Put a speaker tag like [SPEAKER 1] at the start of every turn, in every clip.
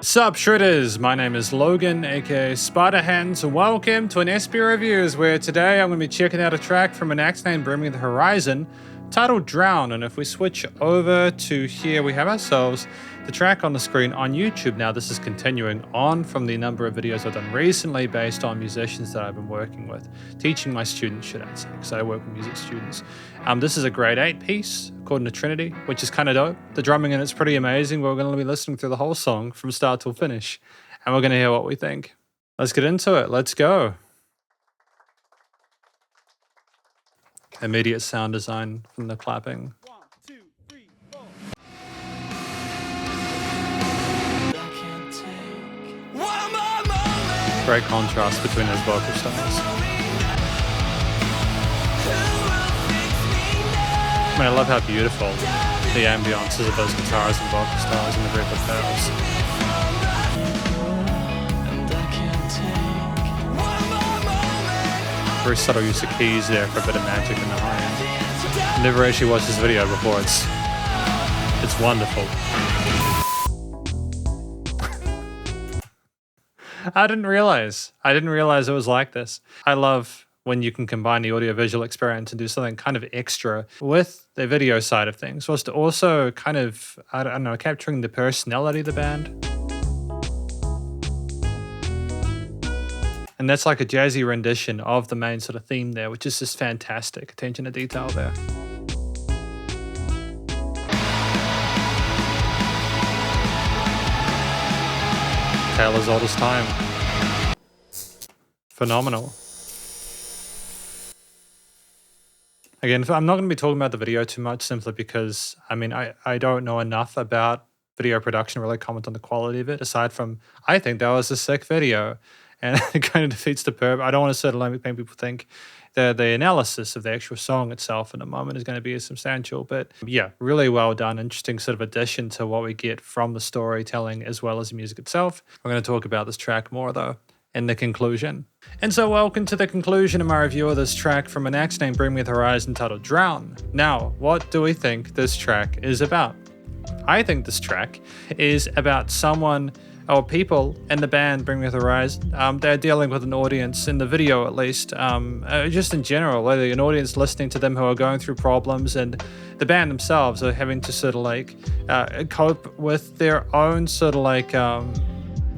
[SPEAKER 1] Sup Shredders, my name is Logan aka Spiderhands, and welcome to an SP Reviews, where today I'm going to be checking out a track from an act named Bring Me the Horizon titled Drown. And if we switch over to here, we have ourselves the track on the screen on YouTube. Now this is continuing on from the number of videos I've done recently based on musicians that I've been working with, teaching my students, should I say, because I work with music students. This is a grade 8 piece according to Trinity, which is kind of dope. The drumming in it's pretty amazing. We're going to be listening through the whole song from start till finish, and we're going to hear what we think. Let's get into it. Let's go. Immediate sound design from the clapping.
[SPEAKER 2] 1, 2, 3, 4.
[SPEAKER 1] Great contrast between those vocal styles. I mean, I love how beautiful the ambiance is of those guitars and vocal styles and the very pedals. Very subtle use of keys there for a bit of magic in the high end. Never actually watched this video before. It's wonderful. I didn't realize it was like this. I love when you can combine the audio-visual experience and do something kind of extra with the video side of things, whilst also kind of, I don't know, capturing the personality of the band. And that's like a jazzy rendition of the main sort of theme there, which is just fantastic. Attention to detail there. Tale as old as time. Phenomenal. Again, I'm not going to be talking about the video too much, simply because, I mean, I don't know enough about video production to really comment on the quality of it, aside from, I think that was a sick video, and it kind of defeats the purpose. I don't want to sort of make people think that the analysis of the actual song itself in a moment is going to be as substantial, but yeah, really well done. Interesting sort of addition to what we get from the storytelling as well as the music itself. We're going to talk about this track more, though, in the conclusion. And so welcome to the conclusion of my review of this track from an act named Bring Me the Horizon titled Drown. Now, what do we think this track is about? I think this track is about someone or people in the band Bring Me the Horizon. They're dealing with an audience, in the video at least, just in general, whether an audience listening to them who are going through problems, and the band themselves are having to sort of like cope with their own sort of like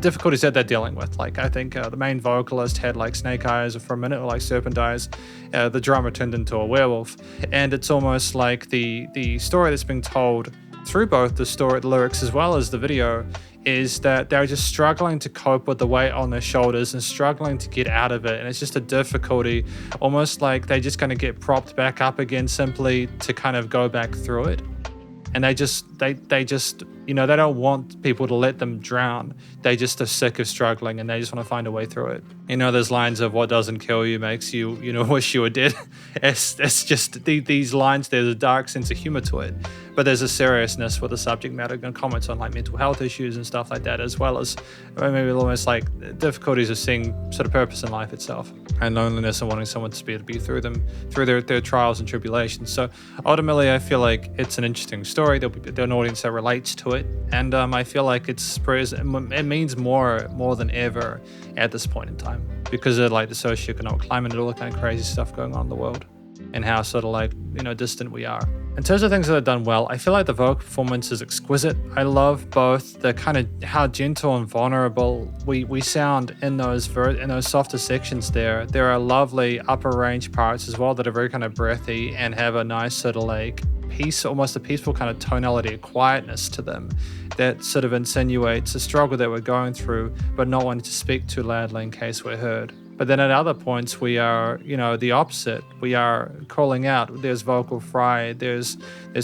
[SPEAKER 1] difficulties that they're dealing with. Like, I think the main vocalist had like snake eyes for a minute, or like serpent eyes. The drummer turned into a werewolf, and it's almost like the story that's being told through both the lyrics as well as the video is that they're just struggling to cope with the weight on their shoulders and struggling to get out of it. And it's just a difficulty, almost like they just kind of get propped back up again simply to kind of go back through it. And they just, you know, they don't want people to let them drown. They just are sick of struggling, and they just want to find a way through it. You know, there's lines of what doesn't kill you makes you, you know, wish you were dead. It's just these lines, there's a dark sense of humor to it, but there's a seriousness with the subject matter and comments on like mental health issues and stuff like that, as well as maybe almost like difficulties of seeing sort of purpose in life itself, and loneliness and wanting someone to be able to be through them, through their trials and tribulations. So ultimately, I feel like it's an interesting story. There'll be an audience that relates to it, and I feel like it means more than ever at this point in time, because of like the socioeconomic climate and all the kind of crazy stuff going on in the world, and how sort of like, you know, distant we are. In terms of things that are done well, I feel like the vocal performance is exquisite. I love both the kind of how gentle and vulnerable we sound in those softer sections there. There are lovely upper range parts as well that are very kind of breathy and have a nice sort of like peace, almost a peaceful kind of tonality, a quietness to them that sort of insinuates a struggle that we're going through, but not wanting to speak too loudly in case we're heard. But then at other points, we are, you know, the opposite. We are calling out. There's vocal fry. There's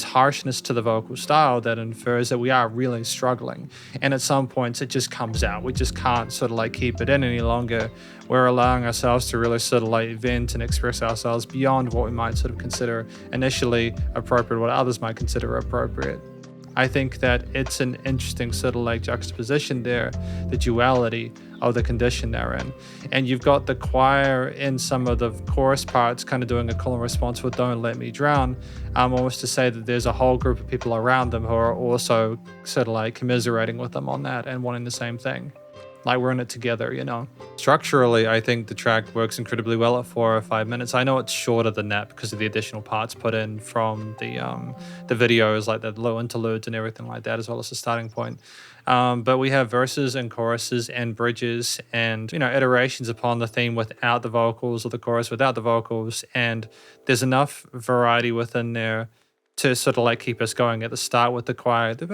[SPEAKER 1] harshness to the vocal style that infers that we are really struggling. And at some points, it just comes out. We just can't sort of like keep it in any longer. We're allowing ourselves to really sort of like vent and express ourselves beyond what we might sort of consider initially appropriate, what others might consider appropriate. I think that it's an interesting sort of like juxtaposition there, the duality of the condition they're in. And you've got the choir in some of the chorus parts kind of doing a call and response with Don't Let Me Drown, almost to say that there's a whole group of people around them who are also sort of like commiserating with them on that and wanting the same thing. Like we're in it together, you know. Structurally, I think the track works incredibly well at 4 or 5 minutes. I know it's shorter than that because of the additional parts put in from the videos, like the low interludes and everything like that, as well as the starting point. But we have verses and choruses and bridges and, you know, iterations upon the theme without the vocals, or the chorus without the vocals. And there's enough variety within there to sort of like keep us going at the start with the choir, kind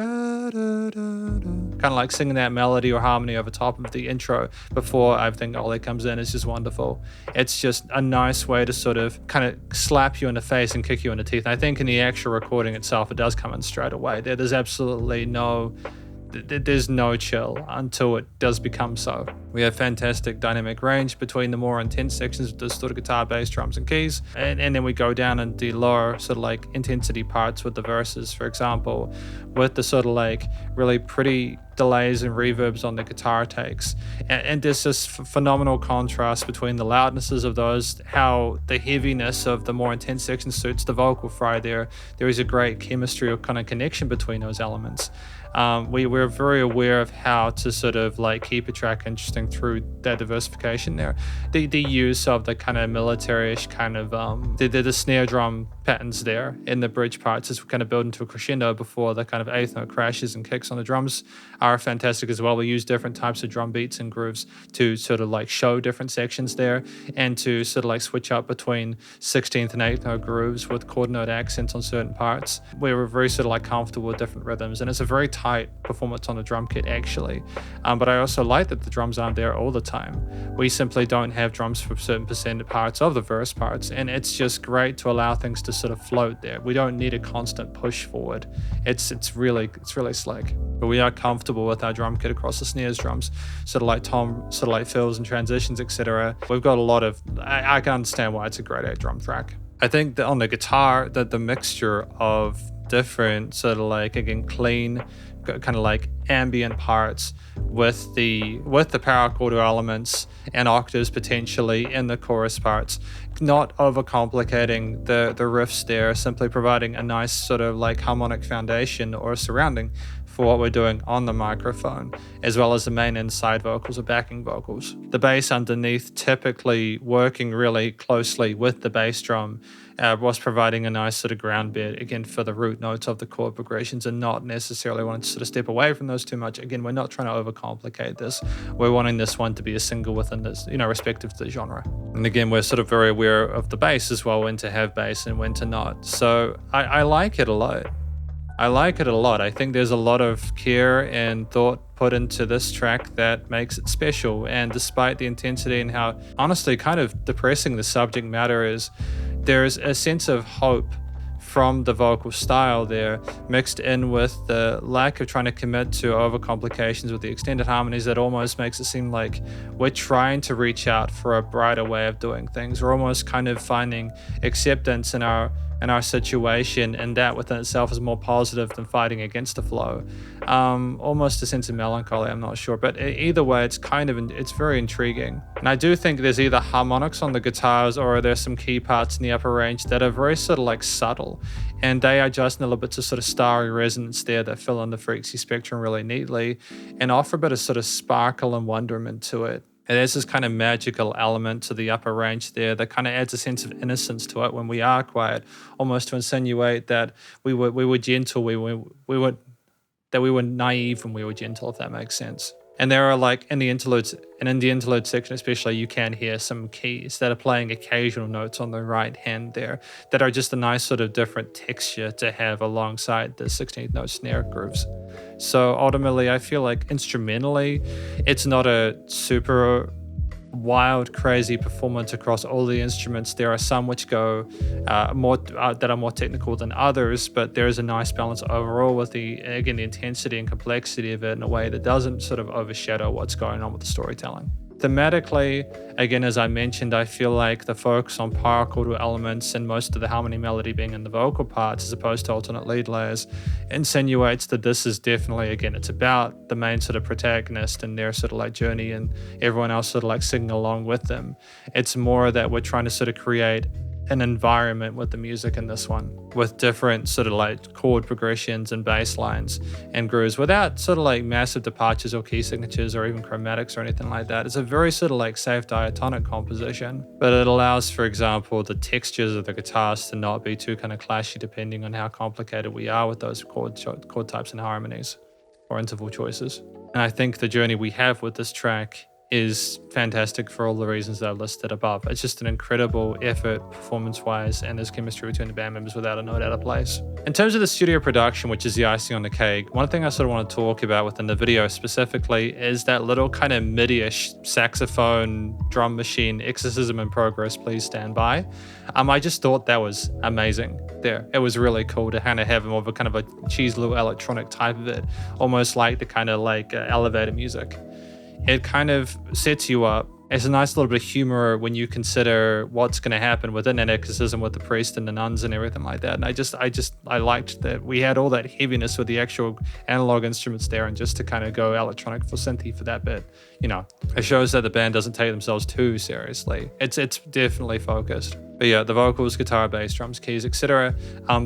[SPEAKER 1] of like singing that melody or harmony over top of the intro before I think Ole comes in. It's just wonderful. It's just a nice way to sort of kind of slap you in the face and kick you in the teeth. And I think in the actual recording itself, it does come in straight away. There's absolutely there's no chill until it does become so. We have fantastic dynamic range between the more intense sections with the sort of guitar, bass, drums, and keys. And then we go down into the lower sort of like intensity parts with the verses, for example, with the sort of like really pretty delays and reverbs on the guitar takes. And there's this phenomenal contrast between the loudnesses of those, how the heaviness of the more intense section suits the vocal fry there. There is a great chemistry or kind of connection between those elements. We're very aware of how to sort of like keep a track interesting through that diversification there. The use of the kind of military-ish kind of the snare drum patterns there in the bridge parts as we kind of build into a crescendo before the kind of eighth note crashes and kicks on the drums are fantastic as well. We use different types of drum beats and grooves to sort of like show different sections there and to sort of like switch up between 16th and 8th note grooves with chord note accents on certain parts. We were very sort of like comfortable with different rhythms, and it's a very tight performance on the drum kit actually. But I also like that the drums aren't there all the time. We simply don't have drums for certain percent parts of the verse parts, and it's just great to allow things to sort of float there. We don't need a constant push forward. It's really slick. But we are comfortable with our drum kit across the snares, drums, sort of like tom, sort of like fills and transitions, etc. We've got a lot of. I can understand why it's a great drum track. I think that on the guitar, that the mixture of different sort of like, again, clean, kind of like ambient parts with the power chord elements and octaves potentially in the chorus parts, not overcomplicating the riffs there, simply providing a nice sort of like harmonic foundation or surrounding for what we're doing on the microphone, as well as the main and side vocals or backing vocals. The bass underneath typically working really closely with the bass drum was providing a nice sort of ground bed, again, for the root notes of the chord progressions and not necessarily wanting to sort of step away from those too much. Again, we're not trying to overcomplicate this. We're wanting this one to be a single within this, you know, respective to the genre. And again, we're sort of very aware of the bass as well, when to have bass and when to not. So I like it a lot. I think there's a lot of care and thought put into this track that makes it special. And despite the intensity and how honestly kind of depressing the subject matter is, there's a sense of hope from the vocal style there, mixed in with the lack of trying to commit to overcomplications with the extended harmonies that almost makes it seem like we're trying to reach out for a brighter way of doing things. We're almost kind of finding acceptance in our situation, and that within itself is more positive than fighting against the flow. Almost a sense of melancholy, I'm not sure, but either way, it's very intriguing. And I do think there's either harmonics on the guitars or there's some key parts in the upper range that are very sort of like subtle, and they are just a little bit of sort of starry resonance there that fill in the frequency spectrum really neatly and offer a bit of sort of sparkle and wonderment to it. It has this kind of magical element to the upper range there that kind of adds a sense of innocence to it when we are quiet, almost to insinuate that we were gentle, we were naive when we were gentle, if that makes sense. And there are like in the interlude section especially, you can hear some keys that are playing occasional notes on the right hand there that are just a nice sort of different texture to have alongside the 16th note snare grooves. So ultimately, I feel like instrumentally, it's not a super wild, crazy performance across all the instruments. There are some which go that are more technical than others, but there is a nice balance overall with the intensity and complexity of it in a way that doesn't sort of overshadow what's going on with the storytelling. Thematically, again, as I mentioned, I feel like the focus on power chordal elements and most of the harmony melody being in the vocal parts as opposed to alternate lead layers insinuates that this is definitely, again, it's about the main sort of protagonist and their sort of like journey and everyone else sort of like singing along with them. It's more that we're trying to sort of create an environment with the music in this one, with different sort of like chord progressions and bass lines and grooves without sort of like massive departures or key signatures or even chromatics or anything like that. It's a very sort of like safe diatonic composition, but it allows, for example, the textures of the guitars to not be too kind of clashy depending on how complicated we are with those chord types and harmonies or interval choices. And I think the journey we have with this track is fantastic for all the reasons that I've listed above. It's just an incredible effort performance-wise, and there's chemistry between the band members without a note out of place. In terms of the studio production, which is the icing on the cake, one thing I sort of want to talk about within the video specifically is that little kind of MIDI-ish saxophone drum machine, exorcism in progress, please stand by. I just thought that was amazing there. It was really cool to kind of have more of a kind of a cheesy little electronic type of it, almost like the kind of like elevator music. It kind of sets you up. It's a nice little bit of humor when you consider what's going to happen within an exorcism with the priest and the nuns and everything like that. And I liked that we had all that heaviness with the actual analog instruments there, and just to kind of go electronic for synthy for that bit, you know, it shows that the band doesn't take themselves too seriously. It's definitely focused. But yeah, the vocals, guitar, bass, drums, keys, etc.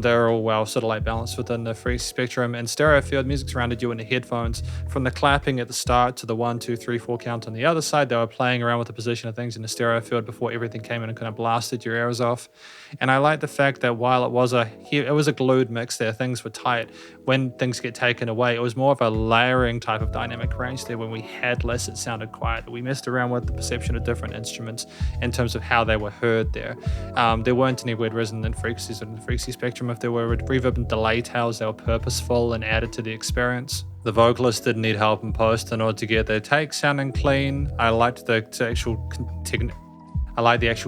[SPEAKER 1] They're all well sort of like balanced within the frequency spectrum. And stereo field music surrounded you in the headphones. From the clapping at the start to the 1, 2, 3, 4 count on the other side, they were playing around with the position of things in the stereo field before everything came in and kind of blasted your ears off. And I like the fact that while it was a glued mix there, things were tight. When things get taken away, it was more of a layering type of dynamic range there. When we had less, it sounded quiet. We messed around with the perception of different instruments in terms of how they were heard there. There weren't any weird resonant frequencies in the frequency spectrum. If there were reverb and delay tails, they were purposeful and added to the experience. The vocalists didn't need help in post in order to get their take sounding clean. I liked the actual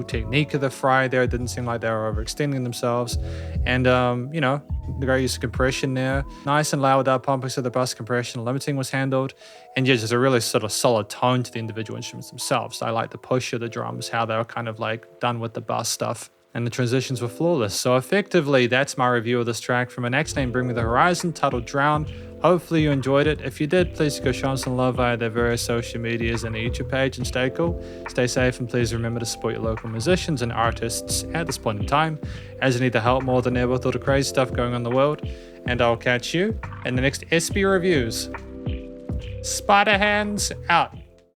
[SPEAKER 1] technique of the fry there. It didn't seem like they were overextending themselves. And, you know, the great use of compression there. Nice and loud without pumping, so the bus compression limiting was handled. And yeah, just a really sort of solid tone to the individual instruments themselves. I like the push of the drums, how they were kind of like done with the bass stuff. And the transitions were flawless. So effectively, that's my review of this track from an X name Bring Me the Horizon titled Drown. Hopefully you enjoyed it. If you did, please go show them some love via their various social medias and the YouTube page, and stay cool, stay safe, and please remember to support your local musicians and artists at this point in time, as they need the help more than ever with all the crazy stuff going on in the world. And I'll catch you in the next SB Reviews. Spiderhands out.